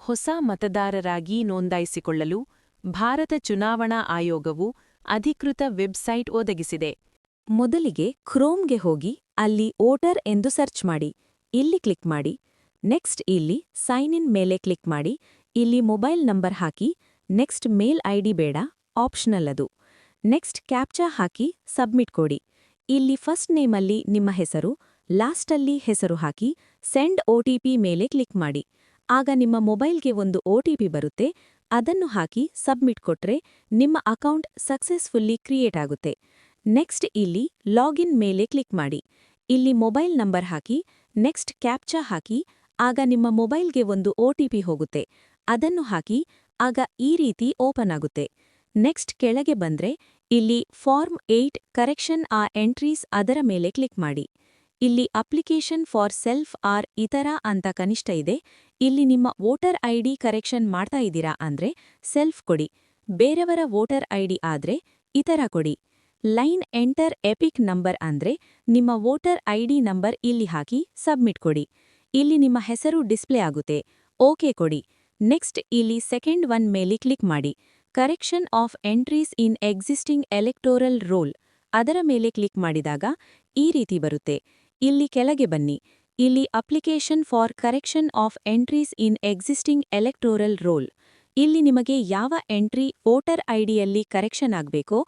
ಹೊಸ ಮತದಾರರಾಗಿ ನೋಂದಾಯಿಸಿಕೊಳ್ಳಲು ಭಾರತ ಚುನಾವಣಾ ಆಯೋಗವು ಅಧಿಕೃತ ವೆಬ್ಸೈಟ್ ಒದಗಿಸಿದೆ. ಮೊದಲಿಗೆ ಕ್ರೋಮ್ಗೆ ಹೋಗಿ ಅಲ್ಲಿ ವೋಟರ್ ಎಂದು ಸರ್ಚ್ ಮಾಡಿ. ಇಲ್ಲಿ ಕ್ಲಿಕ್ ಮಾಡಿ. ನೆಕ್ಸ್ಟ್ ಇಲ್ಲಿ ಸೈನ್ ಇನ್ ಮೇಲೆ ಕ್ಲಿಕ್ ಮಾಡಿ. ಇಲ್ಲಿ ಮೊಬೈಲ್ ನಂಬರ್ ಹಾಕಿ. ನೆಕ್ಸ್ಟ್ ಮೇಲ್ ಐಡಿ ಬೇಡ, ಆಪ್ಷನಲ್ ಅದು. ನೆಕ್ಸ್ಟ್ ಕ್ಯಾಪ್ಚಾ ಹಾಕಿ ಸಬ್ಮಿಟ್ ಕೊಡಿ. ಇಲ್ಲಿ ಫಸ್ಟ್ ನೇಮಲ್ಲಿ ನಿಮ್ಮ ಹೆಸರು, ಲಾಸ್ಟಲ್ಲಿ ಹೆಸರು ಹಾಕಿ ಸೆಂಡ್ ಒಟಿಪಿ ಮೇಲೆ ಕ್ಲಿಕ್ ಮಾಡಿ. ಆಗ ನಿಮ್ಮ ಮೊಬೈಲ್ಗೆ ಒಂದು ಒಟಿಪಿ ಬರುತ್ತೆ. ಅದನ್ನು ಹಾಕಿ ಸಬ್ಮಿಟ್ ಕೊಟ್ರೆ ನಿಮ್ಮ ಅಕೌಂಟ್ ಸಕ್ಸೆಸ್ಫುಲ್ಲಿ ಕ್ರಿಯೇಟ್ ಆಗುತ್ತೆ. ನೆಕ್ಸ್ಟ್ ಇಲ್ಲಿ ಲಾಗಿನ್ ಮೇಲೆ ಕ್ಲಿಕ್ ಮಾಡಿ. ಇಲ್ಲಿ ಮೊಬೈಲ್ ನಂಬರ್ ಹಾಕಿ ನೆಕ್ಸ್ಟ್ ಕ್ಯಾಪ್ಚಾ ಹಾಕಿ. ಆಗ ನಿಮ್ಮ ಮೊಬೈಲ್ಗೆ ಒಂದು ಒಟಿಪಿ ಹೋಗುತ್ತೆ. ಅದನ್ನು ಹಾಕಿ ಆಗ ಈ ರೀತಿ ಓಪನ್ ಆಗುತ್ತೆ. ನೆಕ್ಸ್ಟ್ ಕೆಳಗೆ ಬಂದ್ರೆ ಇಲ್ಲಿ ಫಾರ್ಮ್ 8 ಕರೆಕ್ಷನ್ ಆ ಎಂಟ್ರೀಸ್ ಅದರ ಮೇಲೆ ಕ್ಲಿಕ್ ಮಾಡಿ. ಇಲ್ಲಿ ಅಪ್ಲಿಕೇಶನ್ ಫಾರ್ ಸೆಲ್ಫ್ ಆರ್ ಇತರ ಅಂತ ಕನಿಷ್ಠ ಇದೆ. ಇಲ್ಲಿ ನಿಮ್ಮ ವೋಟರ್ ಐಡಿ ಕರೆಕ್ಷನ್ ಮಾಡ್ತಾ ಇದ್ದೀರಾ ಅಂದ್ರೆ ಸೆಲ್ಫ್ ಕೊಡಿ. ಬೇರೆಯವರ ವೋಟರ್ ಐಡಿ ಆದ್ರೆ ಇತರ ಕೊಡಿ. ಲೈನ್ ಎಂಟರ್ ಎಪಿಕ್ ನಂಬರ್ ಅಂದ್ರೆ ನಿಮ್ಮ ವೋಟರ್ ಐಡಿ ನಂಬರ್ ಇಲ್ಲಿ ಹಾಕಿ ಸಬ್ಮಿಟ್ ಕೊಡಿ. ಇಲ್ಲಿ ನಿಮ್ಮ ಹೆಸರು ಡಿಸ್ಪ್ಲೇ ಆಗುತ್ತೆ. ಓಕೆ ಕೊಡಿ. ನೆಕ್ಸ್ಟ್ ಇಲ್ಲಿ ಸೆಕೆಂಡ್ ಒನ್ ಮೇಲೆ ಕ್ಲಿಕ್ ಮಾಡಿ. Correction of entries in existing electoral roll ಅದರ ಮೇಲೆ ಕ್ಲಿಕ್ ಮಾಡಿದಾಗ ಈ ರೀತಿ ಬರುತ್ತೆ. ಇಲ್ಲಿ ಕೆಳಗೆ ಬನ್ನಿ. ಇಲ್ಲಿ application for correction of entries in existing electoral roll. ಇಲ್ಲಿ ನಿಮಗೆ ಯಾವ ಎಂಟ್ರಿ ವೋಟರ್ ಐಡಿಯಲ್ಲಿ ಕರೆಕ್ಷನ್ ಆಗಬೇಕೋ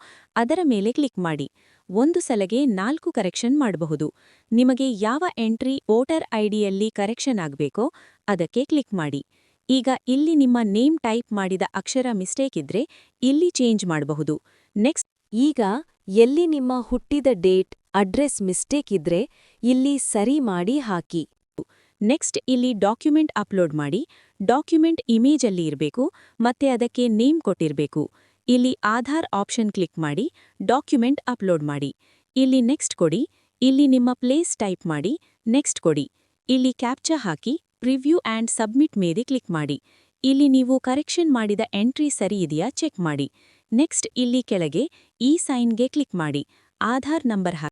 ಅದರ ಮೇಲೆ ಕ್ಲಿಕ್ ಮಾಡಿ. ಒಂದು ಸಲಗೆ 4 ಕರೆಕ್ಷನ್ ಮಾಡಬಹುದು. ನಿಮಗೆ ಯಾವ ಎಂಟ್ರಿ ವೋಟರ್ ಐಡಿಯಲ್ಲಿ ಕರೆಕ್ಷನ್ ಆಗಬೇಕೋ ಅದಕ್ಕೆ ಕ್ಲಿಕ್ ಮಾಡಿ. ಈಗ ಇಲ್ಲಿ ನಿಮ್ಮ ನೇಮ್ ಟೈಪ್ ಮಾಡಿದ ಅಕ್ಷರ ಮಿಸ್ಟೇಕ್ ಇದ್ರೆ ಇಲ್ಲಿ ಚೇಂಜ್ ಮಾಡಬಹುದು. ನೆಕ್ಸ್ಟ್ ಈಗ ಎಲ್ಲಿ ನಿಮ್ಮ ಹುಟ್ಟಿದ ಡೇಟ್ ಅಡ್ರೆಸ್ ಮಿಸ್ಟೇಕ್ ಇದ್ರೆ ಇಲ್ಲಿ ಸರಿ ಮಾಡಿ ಹಾಕಿ. ನೆಕ್ಸ್ಟ್ ಇಲ್ಲಿ ಡಾಕ್ಯುಮೆಂಟ್ ಅಪ್ಲೋಡ್ ಮಾಡಿ. ಡಾಕ್ಯುಮೆಂಟ್ ಇಮೇಜಲ್ಲಿ ಇರಬೇಕು ಮತ್ತೆ ಅದಕ್ಕೆ ನೇಮ್ ಕೊಟ್ಟಿರಬೇಕು. ಇಲ್ಲಿ ಆಧಾರ್ ಆಪ್ಷನ್ ಕ್ಲಿಕ್ ಮಾಡಿ ಡಾಕ್ಯುಮೆಂಟ್ ಅಪ್ಲೋಡ್ ಮಾಡಿ. ಇಲ್ಲಿ ನೆಕ್ಸ್ಟ್ ಕೊಡಿ. ಇಲ್ಲಿ ನಿಮ್ಮ ಪ್ಲೇಸ್ ಟೈಪ್ ಮಾಡಿ ನೆಕ್ಸ್ಟ್ ಕೊಡಿ. ಇಲ್ಲಿ captcha hockey preview and submit ಮೇಲೆ ಕ್ಲಿಕ್ ಮಾಡಿ. ಇಲ್ಲಿ ನೀವು ಕರೆಕ್ಷನ್ ಮಾಡಿದ ಎಂಟ್ರಿ ಸರಿ ಇದೆಯಾ ಚೆಕ್ ಮಾಡಿ. ನೆಕ್ಸ್ಟ್ ಇಲ್ಲಿ ಕೆಳಗೆ ಈ ಸೈನ್ಗೆ ಕ್ಲಿಕ್ ಮಾಡಿ. ಆಧಾರ್ ನಂಬರ್ ಹಾಕಿ.